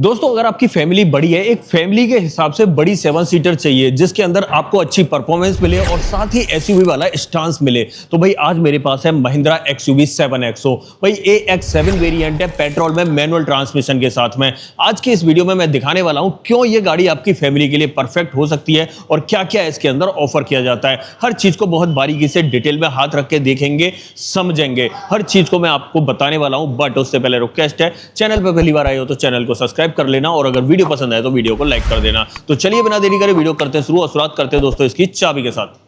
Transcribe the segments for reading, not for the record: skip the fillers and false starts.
दोस्तों अगर आपकी फैमिली बड़ी है, एक फैमिली के हिसाब से बड़ी 7 सीटर चाहिए जिसके अंदर आपको अच्छी परफॉर्मेंस मिले और साथ ही एसयूवी वाला स्टांस मिले, तो भाई आज मेरे पास है महिंद्रा एक्सयूवी 7XO। भाई AX7 वेरिएंट है, पेट्रोल में मैनुअल ट्रांसमिशन के साथ में। आज की इस वीडियो में मैं दिखाने वाला हूं क्यों ये गाड़ी आपकी फैमिली के लिए परफेक्ट हो सकती है और क्या क्या इसके अंदर ऑफर किया जाता है। हर चीज को बहुत बारीकी से डिटेल में हाथ रख के देखेंगे, समझेंगे, हर चीज को मैं आपको बताने वाला हूं। बट उससे पहले रिक्वेस्ट है, चैनल पर पहली बार आए हो तो चैनल को सब्सक्राइब कर लेना और अगर वीडियो पसंद आए तो वीडियो को लाइक कर देना। तो चलिए बिना देरी करे वीडियो करते हैं शुरू और शुरुआत करते हैं दोस्तों इसकी चाबी के साथ।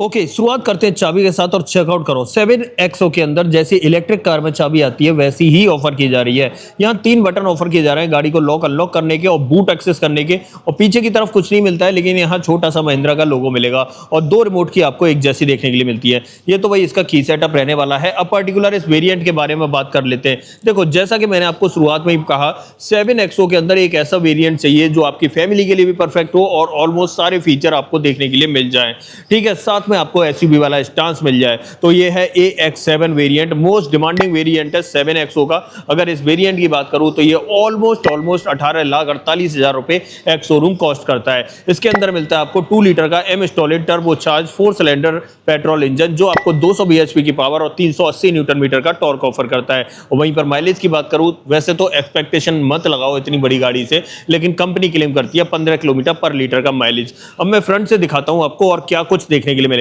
ओके, शुरुआत करते हैं चाबी के साथ और चेकआउट करो। 7XO के अंदर जैसी इलेक्ट्रिक कार में चाबी आती है वैसी ही ऑफर की जा रही है। यहाँ 3 बटन ऑफर किए जा रहे हैं गाड़ी को लॉक अनलॉक करने के और बूट एक्सेस करने के, और पीछे की तरफ कुछ नहीं मिलता है लेकिन यहाँ छोटा सा महिंद्रा का लोगो मिलेगा और 2 रिमोट की आपको एक जैसी देखने के लिए मिलती है। ये तो भाई इसका की सेटअप रहने वाला है। अब पर्टिकुलर इस वेरिएंट के बारे में बात कर लेते हैं। देखो, जैसा कि मैंने आपको शुरुआत में ही कहा, 7XO के अंदर एक ऐसा वेरिएंट चाहिए जो आपकी फैमिली के लिए भी परफेक्ट हो और ऑलमोस्ट सारे फीचर आपको देखने के लिए मिल जाए। ठीक है, साथ में आपको एसयूवी वाला स्टांस मिल जाए। तो ये है AX7 variant, most demanding variant है 7XO का। अगर इस वेरिएंट की बात करूं तो ये ऑलमोस्ट 18,48,000 रुपए एक्स शोरूम कॉस्ट करता है। इसके अंदर मिलता है आपको 2 लीटर का mStallion turbo charge 4 cylinder petrol engine जो आपको 200 bhp की पावर और 380 न्यूटन मीटर का टॉर्क ऑफर करता है। और वहीं पर माइलेज की बात करूं, वैसे तो एक्सपेक्टेशन मत लगाओ इतनी बड़ी गाड़ी से, लेकिन कंपनी क्लेम करती है 15 किलोमीटर पर लीटर का माइलेज। अब मैं फ्रंट से दिखाता हूं आपको और क्या कुछ देखने के लिए मिलेगा।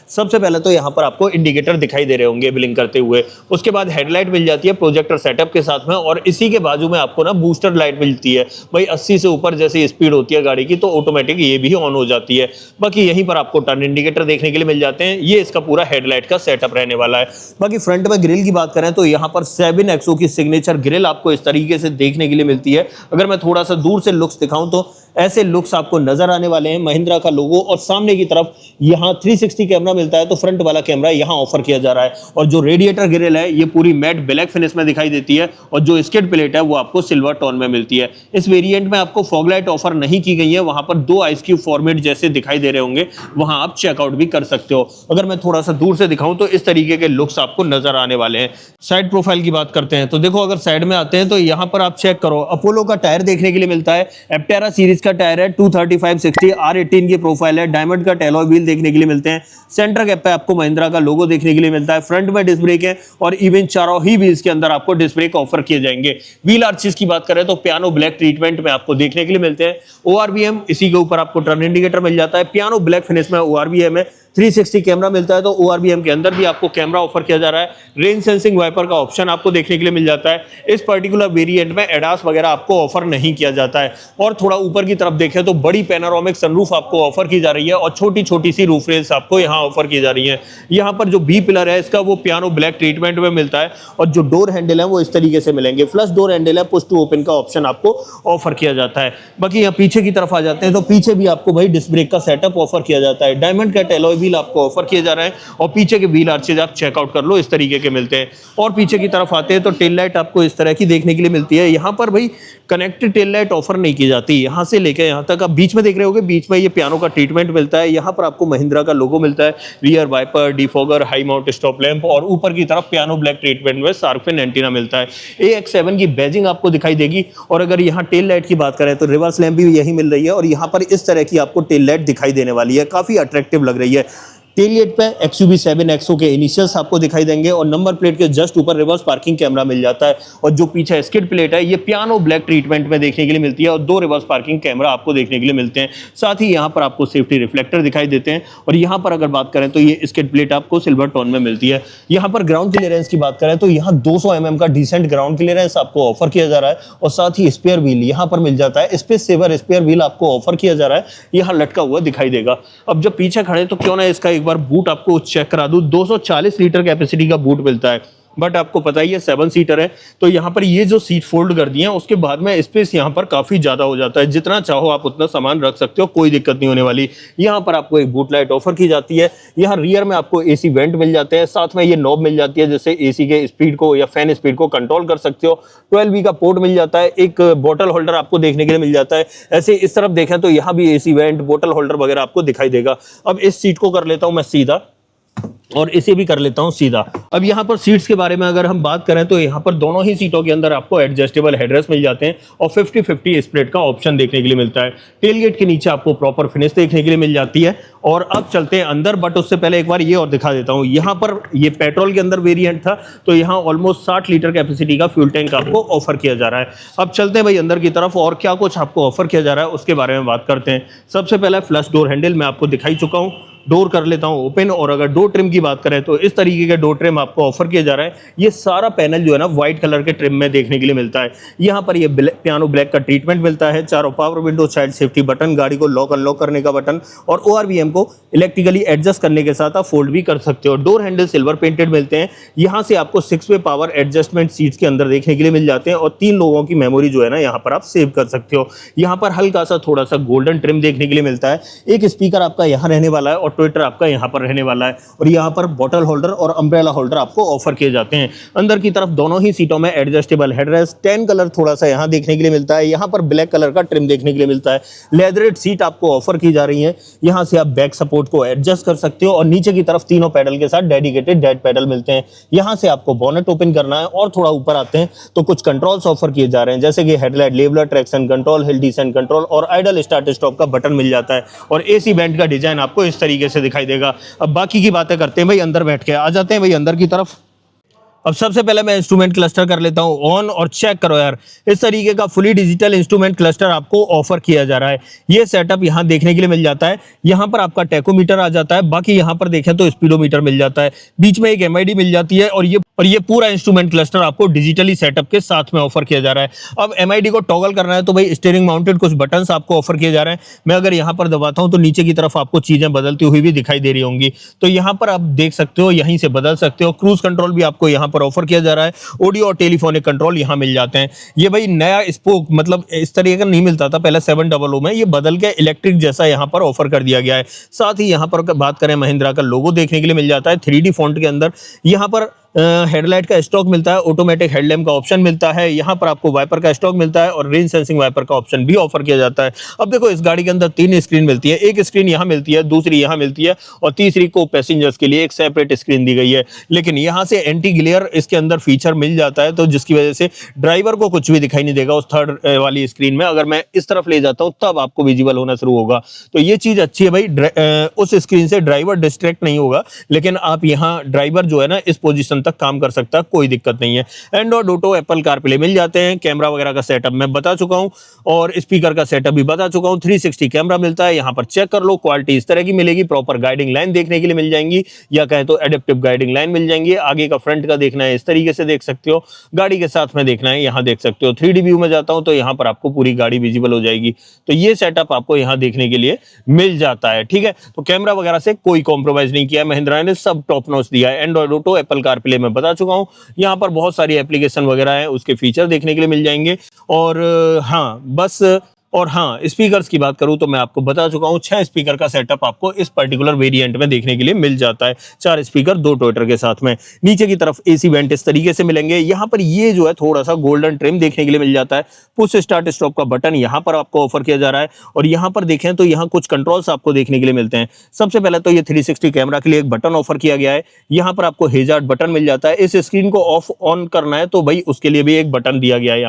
सबसे पहले तो यहाँ पर आपको इंडिकेटर दिखाई दे रहे होंगे ब्लिंक करते हुए। उसके बाद हेडलाइट मिल जाती है प्रोजेक्टर सेटअप के साथ में, और इसी के बाजू में आपको ना बूस्टर लाइट मिलती है। भाई 80 से ऊपर जैसी स्पीड होती है गाड़ी की तो ऑटोमेटिक ये भी ऑन हो जाती है। बाकी यहीं पर आपको टर्न इंडिकेटर देखने के लिए मिल जाते हैं। ये इसका पूरा हेडलाइट का सेटअप रहने वाला है। बाकी फ्रंट में ग्रिल की बात करें तो यहाँ पर 7XO की सिग्नेचर ग्रिल आपको इस तरीके से देखने के लिए मिलती है। अगर मैं थोड़ा सा दूर से लुक्स दिखाऊं तो ऐसे लुक्स आपको नजर आने वाले हैं। महिंद्रा का लोगो और सामने की तरफ यहाँ 360 कैमरा मिलता है, तो फ्रंट वाला कैमरा यहाँ ऑफर किया जा रहा है। और जो रेडिएटर ग्रिल है ये पूरी मैट ब्लैक फिनिश में दिखाई देती है और जो स्किड प्लेट है वो आपको सिल्वर टोन में मिलती है। इस वेरिएंट में आपको फॉग लाइट ऑफर नहीं की गई है। वहां पर 2 आइस क्यूब फॉर्मेट जैसे दिखाई दे रहे होंगे, वहां आप चेकआउट भी कर सकते हो। अगर मैं थोड़ा सा दूर से दिखाऊं तो इस तरीके के लुक्स आपको नजर आने वाले हैं। साइड प्रोफाइल की बात करते हैं तो देखो, अगर साइड में आते हैं तो यहाँ पर आप चेक करो, अपोलो का टायर देखने के लिए मिलता है। एप्टेरा सीरीज का टायर है, 235/60 R18 की प्रोफाइल है। डायमंड का टैलॉय व्हील देखने के लिए मिलते हैं। सेंटर कैप पे आपको महिंद्रा का लोगो देखने के लिए मिलता है। फ्रंट में डिस्क ब्रेक है और इवन चारों ही व्हील्स के अंदर आपको डिस्क ब्रेक ऑफर किए जाएंगे। व्हील आर्चेस की बात करें तो पियानो ब्लैक ट्रीटमेंट में आपको देखने के लिए मिलते हैं। ORVM, इसी के ऊपर आपको टर्न इंडिकेटर मिल जाता है। पियानो ब्लैक फिनिश में ORVM है। 360 कैमरा मिलता है, तो ORVM के अंदर भी आपको कैमरा ऑफर किया जा रहा है। रेन सेंसिंग वाइपर का ऑप्शन आपको देखने के लिए मिल जाता है। इस पर्टिकुलर वेरिएंट में एडास वगैरह आपको ऑफर नहीं किया जाता है। और थोड़ा ऊपर की तरफ देखें तो बड़ी पैनोरामिक सनरूफ आपको ऑफर की जा रही है और छोटी छोटी सी रूफ रेल्स आपको यहाँ ऑफर की जा रही है। यहाँ पर जो बी पिलर है इसका वो पियानो ब्लैक ट्रीटमेंट में मिलता है और जो डोर हैंडल है वो इस तरीके से मिलेंगे। फ्लश डोर हैंडल है, पुश टू ओपन का ऑप्शन आपको ऑफर किया जाता है। बाकी यहाँ पीछे की तरफ आ जाते हैं तो पीछे भी आपको भाई डिस्क ब्रेक का सेटअप ऑफर किया जाता है। डायमंड का टैलॉय व्हील आपको ऑफर किया जा रहा है और पीछे के व्हील आर्चेज आप चेकआउट कर लो, इस तरीके के मिलते हैं। और पीछे की तरफ आते हैं तो टेल लाइट आपको इस तरह की देखने के लिए मिलती है। यहाँ पर भाई कनेक्टेड टेल लाइट ऑफर नहीं की जाती। यहाँ से लेकर यहाँ तक आप बीच में देख रहे होगे, बीच में ये पियानो का ट्रीटमेंट मिलता है। यहाँ पर आपको महिंद्रा का लोगो मिलता है। Rear wiper, defogger, high mount stop lamp और ऊपर की तरफ पियानो ब्लैक ट्रीटमेंट में शार्क फिन एंटीना मिलता है। AX7 की बैजिंग आपको दिखाई देगी। और अगर यहाँ टेल लाइट की बात करें तो रिवर्स लैंप भी यही मिल रही है और यहाँ पर इस तरह की आपको टेल लाइट दिखाई देने वाली है, काफी अट्रैक्टिव लग रही है। टेलगेट पे XUV 7XO के इनिशियल्स आपको दिखाई देंगे और नंबर प्लेट के जस्ट ऊपर रिवर्स पार्किंग कैमरा मिल जाता है। और जो पीछे स्किड प्लेट है ये पियानो ब्लैक ट्रीटमेंट में देखने के लिए मिलती है और 2 रिवर्स पार्किंग कैमरा आपको देखने के लिए मिलते हैं। साथ ही यहाँ पर आपको सेफ्टी रिफ्लेक्टर दिखाई देते हैं और यहाँ पर अगर बात करें तो ये स्किड प्लेट आपको सिल्वर टोन में मिलती है। यहाँ पर ग्राउंड क्लियरेंस की बात करें तो यहाँ 200 mm का डिसेंट ग्राउंड क्लियरेंस आपको ऑफर किया जा रहा है और साथ ही स्पेयर व्हील यहाँ पर मिल जाता है। स्पेस सेवर स्पेयर व्हील आपको ऑफर किया जा रहा है, यहाँ लटका हुआ दिखाई देगा। अब जब पीछे खड़े तो क्यों ना इसका एक बार बूट आपको चेक करा दूं। 240 लीटर कैपेसिटी का बूट मिलता है। बट आपको पता ही है 7 सीटर है, तो यहाँ पर ये जो सीट फोल्ड कर दी है उसके बाद में स्पेस यहाँ पर काफी ज्यादा हो जाता है। जितना चाहो आप उतना सामान रख सकते हो, कोई दिक्कत नहीं होने वाली। यहाँ पर आपको एक बूट लाइट ऑफर की जाती है। यहाँ रियर में आपको AC वेंट मिल जाते हैं, साथ में ये नॉब मिल जाती है जिससे AC के स्पीड को या फैन स्पीड को कंट्रोल कर सकते हो। 12V का पोर्ट मिल जाता है। एक बोतल होल्डर आपको देखने के लिए मिल जाता है। ऐसे इस तरफ देखें तो यहाँ भी AC वेंट, बोतल होल्डर वगैरह आपको दिखाई देगा। अब इस सीट को कर लेता हूँ मैं सीधा। और इसे भी कर लेता हूं सीधा। अब यहाँ पर सीट्स के बारे में अगर हम बात करें तो यहाँ पर दोनों ही सीटों के अंदर आपको एडजस्टेबल हेडरेस्ट मिल जाते हैं और 50-50 स्प्लिट का ऑप्शन देखने के लिए मिलता है। टेलगेट के नीचे आपको प्रॉपर फिनिश देखने के लिए मिल जाती है। और अब चलते हैं अंदर, बट उससे पहले एक बार ये और दिखा देता हूँ। यहाँ पर ये पेट्रोल के अंदर वेरिएंट था, तो यहाँ ऑलमोस्ट 60 लीटर कैपेसिटी का फ्यूल टैंक आपको ऑफर किया जा रहा है। अब चलते हैं भाई अंदर की तरफ और क्या कुछ आपको ऑफर किया जा रहा है उसके बारे में बात करते हैं। सबसे पहले फ्लश डोर हैंडल मैं आपको दिखाई चुका हूँ, डोर कर लेता हूं ओपन। और अगर डोर ट्रिम की बात करें तो इस तरीके के डोर ट्रिम आपको ऑफर किया जा रहा है। ये सारा पैनल जो है ना व्हाइट कलर के ट्रिम में देखने के लिए मिलता है। यहाँ पर ये पियानो ब्लैक का ट्रीटमेंट मिलता है। चारों power window, child safety button, गाड़ी को लॉक अनलॉक करने का बटन और ORVM को इलेक्ट्रिकली एडजस्ट करने के साथ आप फोल्ड भी कर सकते हो। डोर हैंडल सिल्वर पेंटेड मिलते हैं। यहाँ से आपको 6 वे पावर एडजस्टमेंट सीट्स के अंदर देखने के लिए मिल जाते हैं और 3 लोगों की मेमोरी जो है ना यहाँ पर आप सेव कर सकते हो। यहाँ पर हल्का सा थोड़ा सा गोल्डन ट्रिम देखने के लिए मिलता है। एक स्पीकर आपका यहाँ रहने वाला है और ट्विटर आपका यहाँ रहने वाला है। और यहाँ पर बॉटल होल्डर और अम्ब्रेला होल्डर आपको ऑफर किए जाते हैं। अंदर की तरफ दोनों ही सीटों में एडजस्टेबल हेडरेस्ट, टैन कलर थोड़ा सा यहाँ देखने के लिए मिलता है। यहाँ पर ब्लैक कलर का ट्रिम देखने के लिए मिलता है। लेदरेड सीट आपको ऑफर की जा रही है। यहाँ से आप बैक सपोर्ट को एडजस्ट कर सकते हो और नीचे की तरफ तीनों पैडल के साथ डेडिकेटेड डेड पैडल मिलते हैं। यहाँ से आपको बोनेट ओपन करना है और थोड़ा ऊपर आते हैं तो कुछ कंट्रोल्स ऑफर किए जा रहे हैं, जैसे कि headlight leveller, traction control, hill descent control और आइडल स्टार्ट स्टॉप का बटन मिल जाता है। और AC बैंड का डिजाइन आपको इस तरीके से दिखाई देगा। अब बाकी की बातें करते हैं भाई, अंदर बैठ के आ जाते हैं भाई अंदर की तरफ। अब सबसे पहले मैं इंस्ट्रूमेंट क्लस्टर कर लेता हूं ऑन और चेक करो यार, इस तरीके का फुली डिजिटल इंस्ट्रूमेंट क्लस्टर आपको ऑफर किया जा रहा है। ये सेटअप यहां देखने के लिए मिल जाता है। यहां पर आपका टैकोमीटर आ जाता है, बाकी यहां पर देखें तो स्पीडोमीटर मिल जाता है, बीच में एक MID मिल जाती है और ये पूरा इंस्ट्रूमेंट क्लस्टर आपको डिजिटली सेटअप के साथ में ऑफर किया जा रहा है। अब MID को टॉगल करना है तो भाई स्टीयरिंग माउंटेड कुछ बटन्स आपको ऑफर किए जा रहे हैं। मैं अगर यहां पर दबाता हूं तो नीचे की तरफ आपको चीजें बदलती हुई भी दिखाई दे रही होंगी, तो यहां पर आप देख सकते हो, यहीं से बदल सकते हो। क्रूज कंट्रोल भी आपको यहां पर ऑफर किया जा रहा है। ऑडियो और टेलीफोनिक कंट्रोल यहां मिल जाते हैं। ये भाई नया स्पोक, मतलब इस तरीके का नहीं मिलता था पहले 700 में, ये बदल के इलेक्ट्रिक जैसा यहां पर ऑफर कर दिया गया है। साथ ही यहां पर बात करें महिंद्रा का लोगो देखने के लिए मिल जाता है 3D फॉन्ट के अंदर। यहां पर हेडलाइट का स्टॉक मिलता है, ऑटोमेटिक हेडलैम्प का ऑप्शन मिलता है, यहाँ पर आपको वाइपर का स्टॉक मिलता है और रेन सेंसिंग वाइपर का ऑप्शन भी ऑफर किया जाता है। अब देखो इस गाड़ी के अंदर 3 स्क्रीन मिलती है, एक स्क्रीन यहाँ मिलती है, दूसरी यहाँ मिलती है और तीसरी को पैसेंजर्स के लिए एक सेपरेट स्क्रीन दी गई है। लेकिन यहाँ से एंटी ग्लेयर इसके अंदर फीचर मिल जाता है, तो जिसकी वजह से ड्राइवर को कुछ भी दिखाई नहीं देगा उस थर्ड वाली स्क्रीन में। अगर मैं इस तरफ ले जाता हूँ तब आपको विजिबल होना शुरू होगा, तो ये चीज अच्छी है भाई। उस स्क्रीन से ड्राइवर डिस्ट्रैक्ट नहीं होगा, लेकिन आप यहाँ ड्राइवर जो है ना इस पोजीशन तक काम कर सकता है, कोई दिक्कत नहीं है। एंड्रॉइड ऑटो, एप्पल कारप्ले मिल जाते हैं। कैमरा वगैरह का सेटअप मैं बता चुका हूं और स्पीकर का सेटअप भी बता चुका हूं। 360 कैमरा मिलता है, यहां पर चेक कर लो, क्वालिटी इस तरह की मिलेगी। प्रॉपर गाइडिंग लाइन देखने के लिए मिल जाएंगी, या कहें तो एडेप्टिव गाइडिंग लाइन मिल जाएंगी। आगे का फ्रंट का देखना है इस तरीके से देख सकते हो, गाड़ी के साथ में देखना है यहां देख सकते हो। 3D व्यू में जाता हूं तो यहां पर आपको पूरी गाड़ी विजिबल हो जाएगी, तो ये सेटअप आपको यहां देखने के लिए मिल जाता है। ठीक है, तो कैमरा वगैरह से कोई कॉम्प्रोमाइज नहीं किया है महिंद्रा ने, सब टॉप नॉच दिया है। एंड्रॉइड ऑटो, एप्पल कारप्ले में बता चुका हूं। यहाँ पर बहुत सारी एप्लीकेशन वगैरह है, उसके फीचर देखने के लिए मिल जाएंगे। और हाँ बस, और हाँ स्पीकर्स की बात करूं तो मैं आपको बता चुका हूं 6 स्पीकर का सेटअप आपको इस पर्टिकुलर वेरिएंट में देखने के लिए मिल जाता है। 4 स्पीकर 2 ट्विटर के साथ में। नीचे की तरफ AC वेंट इस तरीके से मिलेंगे। यहाँ पर ये जो है थोड़ा सा गोल्डन ट्रिम देखने के लिए मिल जाता है। पुश स्टार्ट स्टॉप का बटन यहाँ पर आपको ऑफर किया जा रहा है और यहाँ पर देखें तो यहाँ कुछ कंट्रोल्स आपको देखने के लिए मिलते हैं। सबसे पहले तो ये 360 कैमरा के लिए एक बटन ऑफर किया गया है। यहाँ पर आपको हेजार्ड बटन मिल जाता है। इस स्क्रीन को ऑफ ऑन करना है तो भाई उसके लिए भी एक बटन दिया गया है।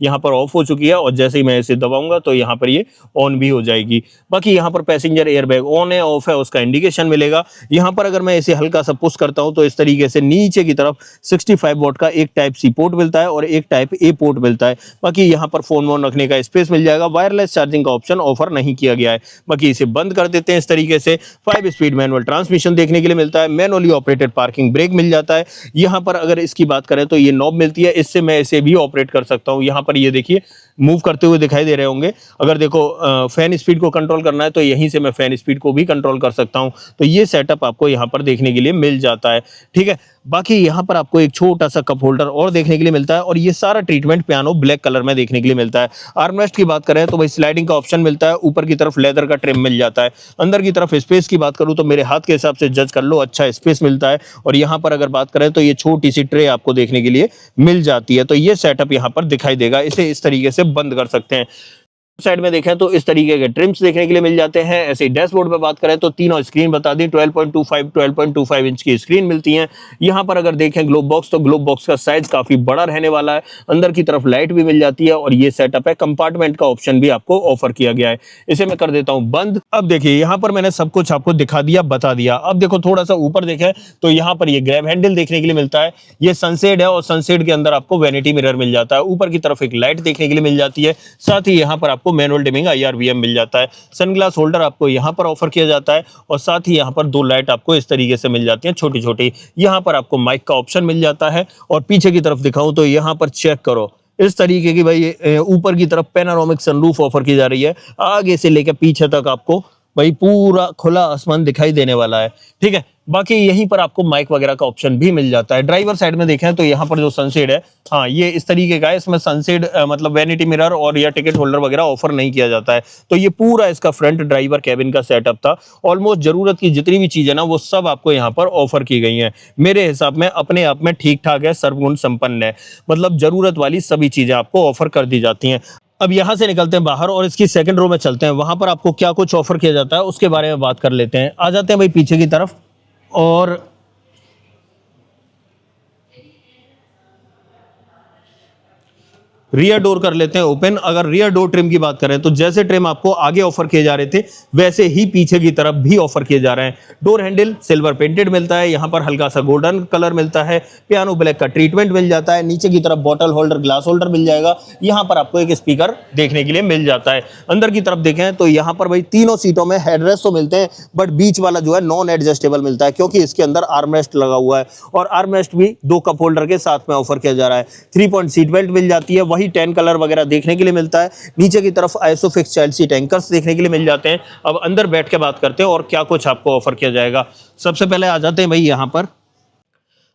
यहाँ पर ऑफ हो चुकी है और जैसे ही मैं इसे दबाऊंगा तो यहाँ पर ये ऑन भी हो जाएगी। बाकी यहाँ पर पैसेंजर एयरबैग ऑन है ऑफ है उसका इंडिकेशन मिलेगा। यहाँ पर अगर मैं इसे हल्का सा पुश करता हूं तो इस तरीके से नीचे की तरफ 65 वॉट का एक टाइप सी पोर्ट मिलता है और एक टाइप ए पोर्ट मिलता है। बाकी यहाँ पर फोन वोन रखने का स्पेस मिल जाएगा। वायरलेस चार्जिंग का ऑप्शन ऑफर नहीं किया गया है। बाकी इसे बंद कर देते हैं इस तरीके से। 5 स्पीड मैनुअल ट्रांसमिशन देखने के लिए मिलता है। मैनुअली ऑपरेटेड पार्किंग ब्रेक मिल जाता है। यहाँ पर अगर इसकी बात करें तो ये नॉब मिलती है, इससे मैं इसे भी ऑपरेट कर सकता हूँ। यहाँ पर ये देखिए मूव करते हुए दिखाई दे रहे होंगे। अगर देखो फैन स्पीड को कंट्रोल करना है तो यहीं से मैं फैन स्पीड को भी कंट्रोल कर सकता हूं। तो ये सेटअप आपको यहां पर देखने के लिए मिल जाता है। ठीक है, बाकी यहां पर आपको एक छोटा सा कप होल्डर और देखने के लिए मिलता है और ये सारा ट्रीटमेंट पियानो ब्लैक कलर में देखने के लिए मिलता है। आर्मरेस्ट की बात करें तो भाई स्लाइडिंग का ऑप्शन मिलता है। ऊपर की तरफ लेदर का ट्रिम मिल जाता है। अंदर की तरफ स्पेस की बात करूं तो मेरे हाथ के हिसाब से जज कर लो, अच्छा स्पेस मिलता है। और यहाँ पर अगर बात करें तो ये छोटी सी ट्रे आपको देखने के लिए मिल जाती है। तो ये सेटअप यहाँ पर दिखाई देगा। इसे इस तरीके से बंद कर सकते हैं। साइड में देखें तो इस तरीके के ट्रिम्स देखने के लिए मिल जाते हैं। ऐसे डैशबोर्ड पे बात करें तो तीनों स्क्रीन बता दी 12.25 इंच की स्क्रीन मिलती है। यहाँ पर अगर देखें ग्लोब बॉक्स तो ग्लोब बॉक्स का साइज काफी बड़ा रहने वाला है। अंदर की तरफ लाइट भी मिल जाती है और ये सेटअप है, कंपार्टमेंट का ऑप्शन भी आपको ऑफर किया गया है। इसे मैं कर देता हूँ बंद। अब देखिए यहाँ पर मैंने सब कुछ आपको दिखा दिया, बता दिया। अब देखो थोड़ा सा ऊपर देखें तो यहाँ पर ये ग्रैब हैंडल देखने के लिए मिलता है। ये सनसेड है और सनसेड के अंदर आपको वैनिटी मिरर मिल जाता है। ऊपर की तरफ एक लाइट देखने के लिए मिल जाती है। साथ ही यहाँ पर आपको मैनुअल डिमिंग IRVM मिल जाता है। सनग्लास होल्डर आपको यहाँ पर ऑफर किया जाता है और साथ ही यहाँ पर 2 लाइट आपको इस तरीके से मिल जाती हैं छोटी छोटी। यहाँ पर आपको माइक का ऑप्शन मिल जाता है और पीछे की तरफ दिखाऊं तो यहाँ पर चेक करो इस तरीके की भाई ऊपर की तरफ पैनोरामिक सनरूफ ऑफर की जा रही है। आगे से लेकर पीछे तक आपको भाई पूरा खुला आसमान दिखाई देने वाला है। ठीक है, बाकी यहीं पर आपको माइक वगैरह का ऑप्शन भी मिल जाता है। ड्राइवर साइड में देखें तो यहाँ पर जो सनसेड है, हाँ ये इस तरीके का है। इसमें सनसेड मतलब वैनिटी मिरर और या टिकट होल्डर वगैरह ऑफर नहीं किया जाता है। तो ये पूरा इसका फ्रंट ड्राइवर कैबिन का सेटअप था। ऑलमोस्ट जरूरत की जितनी भी चीजें ना वो सब आपको यहाँ पर ऑफर की गई हैं। मेरे हिसाब में अपने आप में ठीक ठाक है, सर्वगुण संपन्न है। मतलब जरूरत वाली सभी चीजें आपको ऑफर कर दी जाती हैं। अब यहां से निकलते हैं बाहर और इसकी सेकंड रो में चलते हैं। वहां पर आपको क्या कुछ ऑफर किया जाता है उसके बारे में बात कर लेते हैं। आ जाते हैं भाई पीछे की तरफ और रियर डोर कर लेते हैं ओपन। अगर रियर डोर ट्रिम की बात करें तो जैसे ट्रिम आपको आगे ऑफर किए जा रहे थे वैसे ही पीछे की तरफ भी ऑफर किए जा रहे हैं। डोर हैंडल सिल्वर पेंटेड मिलता है। यहाँ पर हल्का सा गोल्डन कलर मिलता है। पियानो ब्लैक का ट्रीटमेंट मिल जाता है। नीचे की तरफ बॉटल होल्डर, ग्लास होल्डर मिल जाएगा। यहाँ पर आपको एक स्पीकर देखने के लिए मिल जाता है। अंदर की तरफ देखें तो यहाँ पर भाई तीनों सीटों में हेडरेस्ट तो मिलते हैं बट बीच वाला जो है नॉन एडजस्टेबल मिलता है क्योंकि इसके अंदर आर्मरेस्ट लगा हुआ है और आर्मरेस्ट भी 2 कप होल्डर के साथ में ऑफर किया जा रहा है। 3 पॉइंट सीट बेल्ट मिल जाती है। वही 10 कलर वगैरह देखने के लिए मिलता है। नीचे की तरफ आइसोफिक्स चाइल्ड सीट एंकर्स देखने के लिए मिल जाते हैं। अब अंदर बैठ के बात करते हैं और क्या कुछ आपको ऑफर किया जाएगा। सबसे पहले आ जाते हैं भाई यहाँ पर।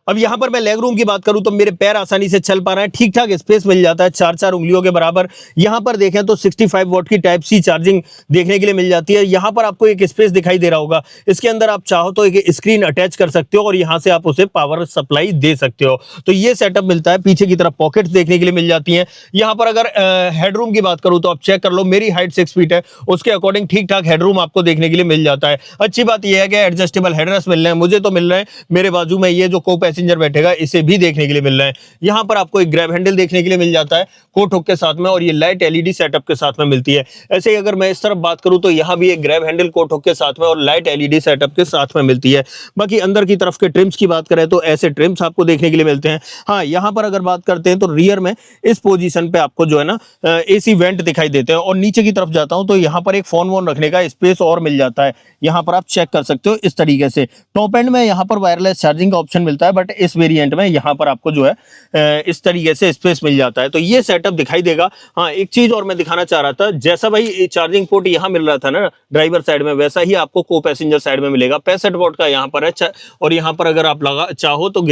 अब यहां पर मैं लेग रूम की बात करूं तो मेरे पैर आसानी से चल पा रहे हैं। ठीक ठाक स्पेस मिल जाता है 4-4 उंगलियों के बराबर। यहां पर देखें तो 65 वॉट की टाइप सी चार्जिंग देखने के लिए मिल जाती है। यहां पर आपको एक स्पेस दिखाई दे रहा होगा। इसके अंदर आप चाहो तो एक स्क्रीन अटैच कर सकते हो और यहां से आप उसे पावर सप्लाई दे सकते हो। तो ये सेटअप मिलता है। पीछे की तरफ पॉकेट्स देखने के लिए मिल जाती हैं। यहां पर अगर हेडरूम की बात करूं तो आप चेक कर लो, मेरी हाइट 6 फीट है, उसके अकॉर्डिंग ठीक ठाक हेडरूम आपको देखने के लिए मिल जाता है। अच्छी बात यह है कि एडजस्टेबल हेडरेस्ट मिल रहे हैं। मुझे तो मिल रहे हैं, मेरे बाजू में ये जो को पैसेंजर बैठेगा इसे भी देखने के लिए मिल रहा है। यहां पर आपको एक ग्रैब हैंडल देखने के लिए मिल जाता है कोट हुक के साथ में और ये लाइट LED सेटअप के साथ में मिलती है। ऐसे ही अगर मैं इस तरफ बात करूं तो यहां भी एक ग्रैब हैंडल कोट हुक के साथ में और लाइट LED सेटअप के साथ में मिलती है। बाकी अंदर की तरफ के ट्रिम्स की बात करें तो ऐसे ट्रिम्स आपको देखने के लिए मिलते हैं। हाँ, यहां पर अगर बात करते हैं तो रियर में इस पोजीशन पे आपको जो है ना AC वेंट दिखाई देते हैं और नीचे की तरफ जाता हूं तो यहां पर एक फोन वोन रखने का स्पेस और मिल जाता है। यहां पर आप चेक कर सकते हो इस तरीके से। टॉप एंड में यहां पर वायरलेस चार्जिंग का ऑप्शन मिलता है बट इस वेरिएंट में यहां पर आपको जो है इस तरीके से स्पेस मिल जाता है। तो ये सेटअप दिखाई देगा। हाँ, एक चीज और मैं दिखाना चाह रहा था, जैसा भाई चार्जिंग पोर्ट यहाँ मिल रहा था ना ड्राइवर साइड में वैसा ही आपको को पैसेंजर साइड में मिलेगा। 65 वॉट का यहाँ पर है और यहाँ पर अगर आप लगा चाहो तो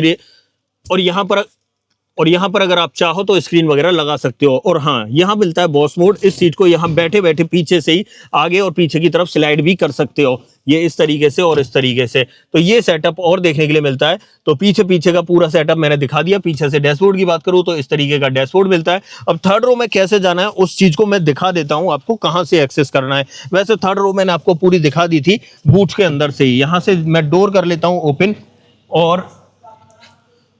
और यहाँ पर अगर आप चाहो तो स्क्रीन वगैरह लगा सकते हो। और हाँ, यहाँ मिलता है बॉस मोड। इस सीट को यहाँ बैठे बैठे पीछे से ही आगे और पीछे की तरफ स्लाइड भी कर सकते हो, ये इस तरीके से और इस तरीके से। तो ये सेटअप और देखने के लिए मिलता है। तो पीछे का पूरा सेटअप मैंने दिखा दिया। पीछे से डैशबोर्ड की बात करूँ तो इस तरीके का डैशबोर्ड मिलता है। अब थर्ड रो में कैसे जाना है उस चीज को मैं दिखा देता हूँ आपको, कहाँ से एक्सेस करना है। वैसे थर्ड रो मैंने आपको पूरी दिखा दी थी बूट के अंदर से ही। यहाँ से मैं डोर कर लेता हूँ ओपन और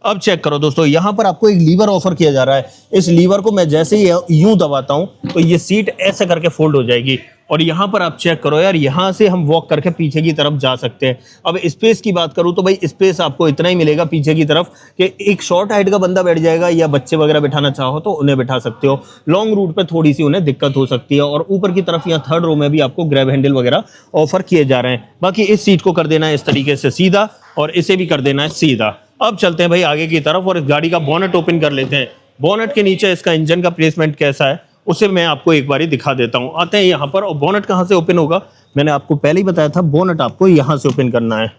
अब चेक करो दोस्तों, यहां पर आपको एक लीवर ऑफर किया जा रहा है। इस लीवर को मैं जैसे ही यूं दबाता हूं तो ये सीट ऐसे करके फोल्ड हो जाएगी और यहां पर आप चेक करो यार, यहां से हम वॉक करके पीछे की तरफ जा सकते हैं। अब स्पेस की बात करूं तो भाई स्पेस आपको इतना ही मिलेगा पीछे की तरफ कि एक शॉर्ट हाइट का बंदा बैठ जाएगा या बच्चे वगैरह बिठाना चाहो तो उन्हें बिठा सकते हो। लॉन्ग रूट पे थोड़ी सी उन्हें दिक्कत हो सकती है। और ऊपर की तरफ यहाँ थर्ड रो में भी आपको ग्रैब हैंडल वगैरह ऑफर किए जा रहे हैं। बाकी इस सीट को कर देना है इस तरीके से सीधा और इसे भी कर देना है सीधा। अब चलते हैं भाई आगे की तरफ और इस गाड़ी का बोनट ओपन कर लेते हैं। बोनट के नीचे इसका इंजन का प्लेसमेंट कैसा है उसे मैं आपको एक बार देखा देता हूं। आते हैं यहाँ पर। और बोनट कहाँ से ओपन होगा, मैंने आपको पहले ही बताया था, बोनट आपको यहाँ से ओपन करना है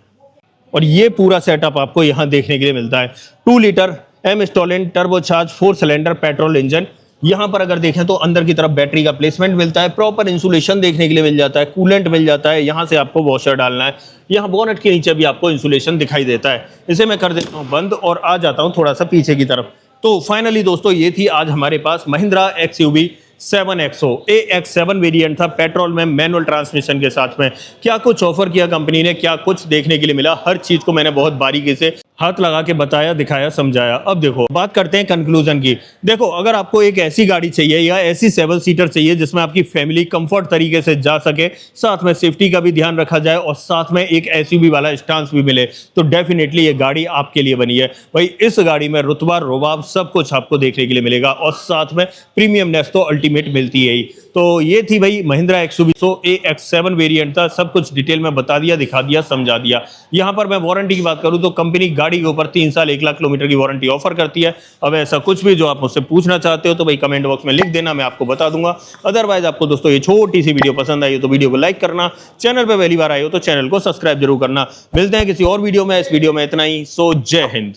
और ये पूरा सेटअप आपको यहाँ देखने के लिए मिलता है। 2 litre M Stallion turbocharge 4 cylinder petrol engine. यहाँ पर अगर देखें तो अंदर की तरफ बैटरी का प्लेसमेंट मिलता है। प्रॉपर इंसुलेशन देखने के लिए मिल जाता है। कूलेंट मिल जाता है। यहाँ से आपको वॉशर डालना है। यहाँ बोनट के नीचे भी आपको इंसुलेशन दिखाई देता है। इसे मैं कर देता हूँ बंद और आ जाता हूँ थोड़ा सा पीछे की तरफ। तो फाइनली दोस्तों ये थी आज हमारे पास Mahindra XUV 7XO AX7 variant था, पेट्रोल में मैनुअल ट्रांसमिशन के साथ में। क्या कुछ ऑफर किया कंपनी ने, क्या कुछ देखने के लिए मिला, हर चीज को मैंने बहुत बारीकी से हाथ लगा के बताया, दिखाया, समझाया। अब देखो बात करते हैं कंक्लूजन की। देखो अगर आपको एक ऐसी गाड़ी चाहिए या ऐसी 7 सीटर चाहिए जिसमें आपकी फैमिली कंफर्ट तरीके से जा सके, साथ में सेफ्टी का भी ध्यान रखा जाए और साथ में एक एसयूवी वाला स्टांस भी मिले, तो डेफिनेटली ये गाड़ी आपके लिए बनी है भाई। इस गाड़ी में रुतबा रुबाब सब कुछ आपको देखने के लिए मिलेगा और साथ में प्रीमियमनेस तो अल्टीमेट मिलती है ही। तो ये थी भाई महिंद्रा एक्सयूवी AX7 वेरिएंट था, सब कुछ डिटेल में बता दिया, दिखा दिया, समझा दिया। यहाँ पर मैं वारंटी की बात करूँ तो कंपनी गाड़ी के ऊपर 3 साल 1 लाख किलोमीटर की वारंटी ऑफर करती है। अब ऐसा कुछ भी जो आप मुझसे पूछना चाहते हो तो भाई कमेंट बॉक्स में लिख देना, मैं आपको बता दूंगा। अदरवाइज आपको दोस्तों ये छोटी सी वीडियो पसंद आई हो तो वीडियो को लाइक करना, चैनल पर पहली बार आए हो तो चैनल को सब्सक्राइब जरूर करना। मिलते हैं किसी और वीडियो में, इस वीडियो में इतना ही। सो जय हिंद।